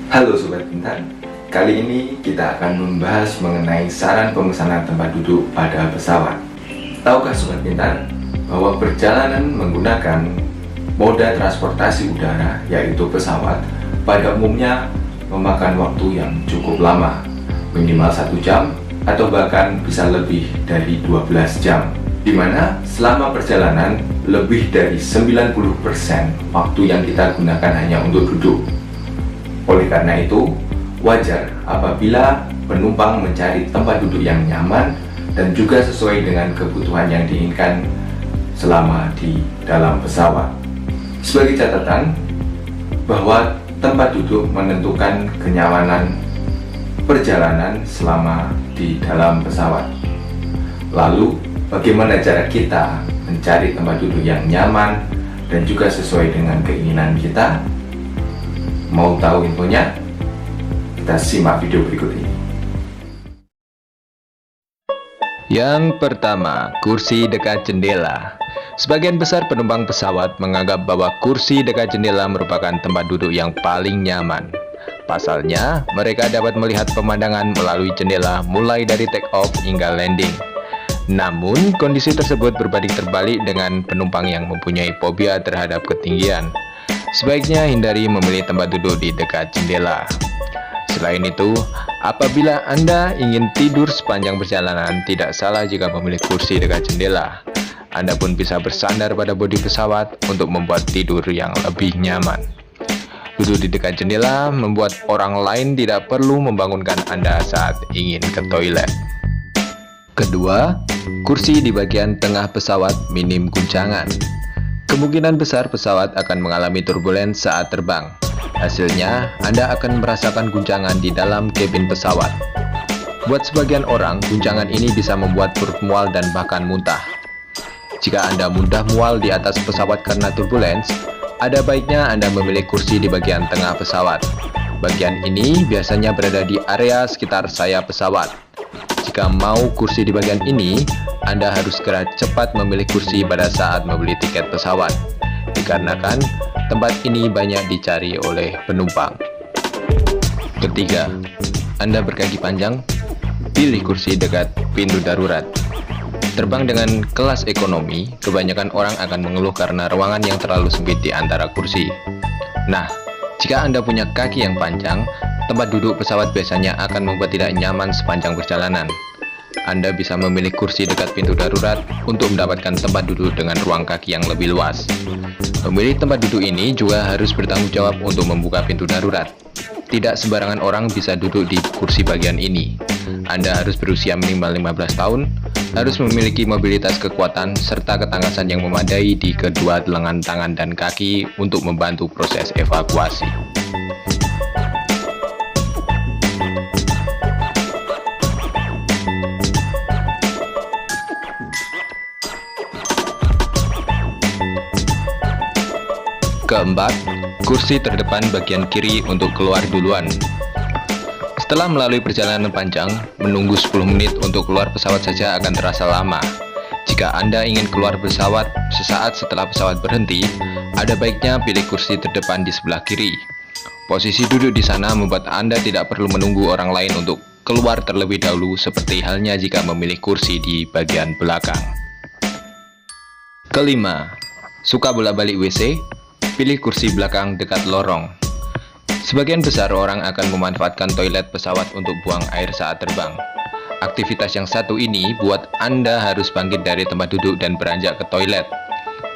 Halo Sobat Pintar, kali ini kita akan membahas mengenai saran pemesanan tempat duduk pada pesawat. Tahukah Sobat Pintar bahwa perjalanan menggunakan moda transportasi udara yaitu pesawat pada umumnya memakan waktu yang cukup lama, minimal 1 jam atau bahkan bisa lebih dari 12 jam, di mana selama perjalanan lebih dari 90% waktu yang kita gunakan hanya untuk duduk. Oleh karena itu, wajar apabila penumpang mencari tempat duduk yang nyaman dan juga sesuai dengan kebutuhan yang diinginkan selama di dalam pesawat. Sebagai catatan, bahwa tempat duduk menentukan kenyamanan perjalanan selama di dalam pesawat. Lalu, bagaimana cara kita mencari tempat duduk yang nyaman dan juga sesuai dengan keinginan kita? Mau tahu infonya? Kita simak video berikut ini. Yang pertama, kursi dekat jendela. Sebagian besar penumpang pesawat menganggap bahwa kursi dekat jendela merupakan tempat duduk yang paling nyaman. Pasalnya, mereka dapat melihat pemandangan melalui jendela mulai dari take off hingga landing. Namun, kondisi tersebut berbanding terbalik dengan penumpang yang mempunyai fobia terhadap ketinggian. Sebaiknya hindari memilih tempat duduk di dekat jendela. Selain itu, apabila Anda ingin tidur sepanjang perjalanan, tidak salah jika memilih kursi dekat jendela. Anda pun bisa bersandar pada bodi pesawat untuk membuat tidur yang lebih nyaman. Duduk di dekat jendela membuat orang lain tidak perlu membangunkan Anda saat ingin ke toilet. Kedua, kursi di bagian tengah pesawat minim guncangan. Kemungkinan besar pesawat akan mengalami turbulens saat terbang. Hasilnya, Anda akan merasakan guncangan di dalam kabin pesawat. Buat sebagian orang, guncangan ini bisa membuat perut mual dan bahkan muntah. Jika Anda mudah mual di atas pesawat karena turbulens, ada baiknya Anda memilih kursi di bagian tengah pesawat. Bagian ini biasanya berada di area sekitar sayap pesawat. Jika mau kursi di bagian ini, Anda harus segera cepat memilih kursi pada saat membeli tiket pesawat, dikarenakan tempat ini banyak dicari oleh penumpang. Ketiga, Anda berkaki panjang, pilih kursi dekat pintu darurat. Terbang dengan kelas ekonomi, kebanyakan orang akan mengeluh karena ruangan yang terlalu sempit di antara kursi. Nah, jika Anda punya kaki yang panjang, tempat duduk pesawat biasanya akan membuat tidak nyaman sepanjang perjalanan. Anda bisa memilih kursi dekat pintu darurat untuk mendapatkan tempat duduk dengan ruang kaki yang lebih luas. Pemilik tempat duduk ini juga harus bertanggung jawab untuk membuka pintu darurat. Tidak sembarangan orang bisa duduk di kursi bagian ini. Anda harus berusia minimal 15 tahun, harus memiliki mobilitas kekuatan, serta ketangkasan yang memadai di kedua lengan tangan dan kaki untuk membantu proses evakuasi. Keempat, kursi terdepan bagian kiri untuk keluar duluan. Setelah melalui perjalanan panjang, menunggu 10 menit untuk keluar pesawat saja akan terasa lama. Jika Anda ingin keluar pesawat sesaat setelah pesawat berhenti, ada baiknya pilih kursi terdepan di sebelah kiri. Posisi duduk di sana membuat Anda tidak perlu menunggu orang lain untuk keluar terlebih dahulu, seperti halnya jika memilih kursi di bagian belakang. Kelima, suka bolak-balik WC? Pilih kursi belakang dekat lorong. Sebagian besar orang akan memanfaatkan toilet pesawat untuk buang air saat terbang. Aktivitas yang satu ini buat Anda harus bangkit dari tempat duduk dan beranjak ke toilet.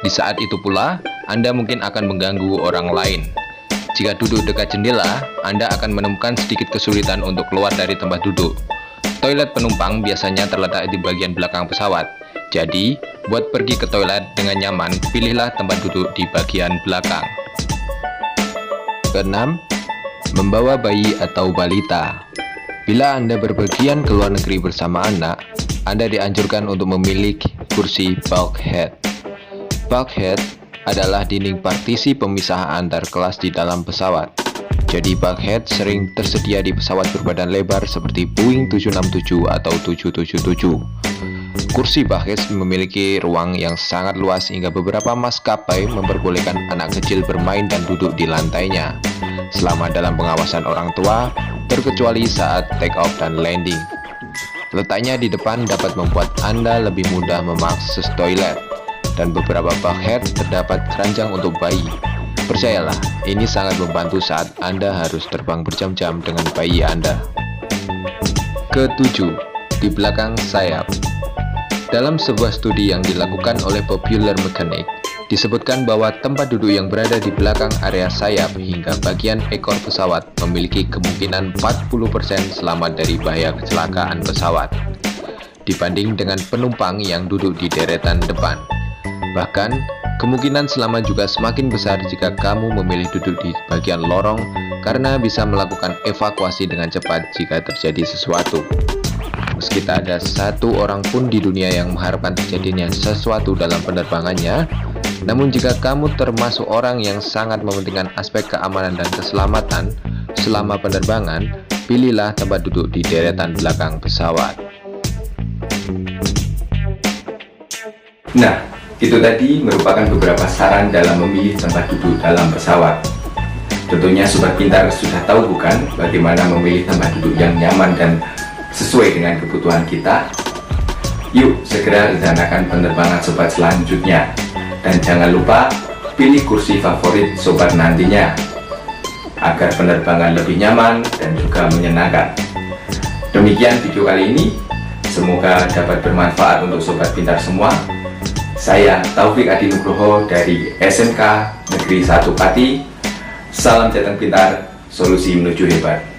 Di saat itu pula, Anda mungkin akan mengganggu orang lain. Jika duduk dekat jendela, Anda akan menemukan sedikit kesulitan untuk keluar dari tempat duduk. Toilet penumpang biasanya terletak di bagian belakang pesawat. Jadi, buat pergi ke toilet dengan nyaman, pilihlah tempat duduk di bagian belakang. Keenam, membawa bayi atau balita. Bila Anda berpergian ke luar negeri bersama anak, Anda dianjurkan untuk memilih kursi bulkhead. Bulkhead adalah dinding partisi pemisah antar kelas di dalam pesawat. Jadi bulkhead sering tersedia di pesawat berbadan lebar seperti Boeing 767 atau 777. Kursi bulkhead memiliki ruang yang sangat luas hingga beberapa maskapai memperbolehkan anak kecil bermain dan duduk di lantainya. selama dalam pengawasan orang tua, terkecuali saat take off dan landing. Letaknya di depan dapat membuat Anda lebih mudah mengakses toilet, dan beberapa bulkhead terdapat keranjang untuk bayi. Percayalah, ini sangat membantu saat Anda harus terbang berjam-jam dengan bayi Anda. Ketujuh, di belakang sayap. Dalam sebuah studi yang dilakukan oleh Popular Mechanics, disebutkan bahwa tempat duduk yang berada di belakang area sayap hingga bagian ekor pesawat memiliki kemungkinan 40% selamat dari bahaya kecelakaan pesawat, dibanding dengan penumpang yang duduk di deretan depan. Bahkan, kemungkinan selamat juga semakin besar jika kamu memilih duduk di bagian lorong karena bisa melakukan evakuasi dengan cepat jika terjadi sesuatu. Meski tak ada satu orang pun di dunia yang mengharapkan terjadinya sesuatu dalam penerbangannya, namun jika kamu termasuk orang yang sangat mementingkan aspek keamanan dan keselamatan selama penerbangan, pilihlah tempat duduk di deretan belakang pesawat. Nah, itu tadi merupakan beberapa saran dalam memilih tempat duduk dalam pesawat. Tentunya Sobat Pintar sudah tahu bukan bagaimana memilih tempat duduk yang nyaman dan sesuai dengan kebutuhan kita? Yuk segera rencanakan penerbangan Sobat selanjutnya. Dan jangan lupa pilih kursi favorit Sobat nantinya, agar penerbangan lebih nyaman dan juga menyenangkan. Demikian video kali ini, semoga dapat bermanfaat untuk Sobat Pintar semua. Saya Taufik Adi Nugroho dari SMK Negeri 1 Pati. Salam Jateng Pintar, solusi menuju hebat.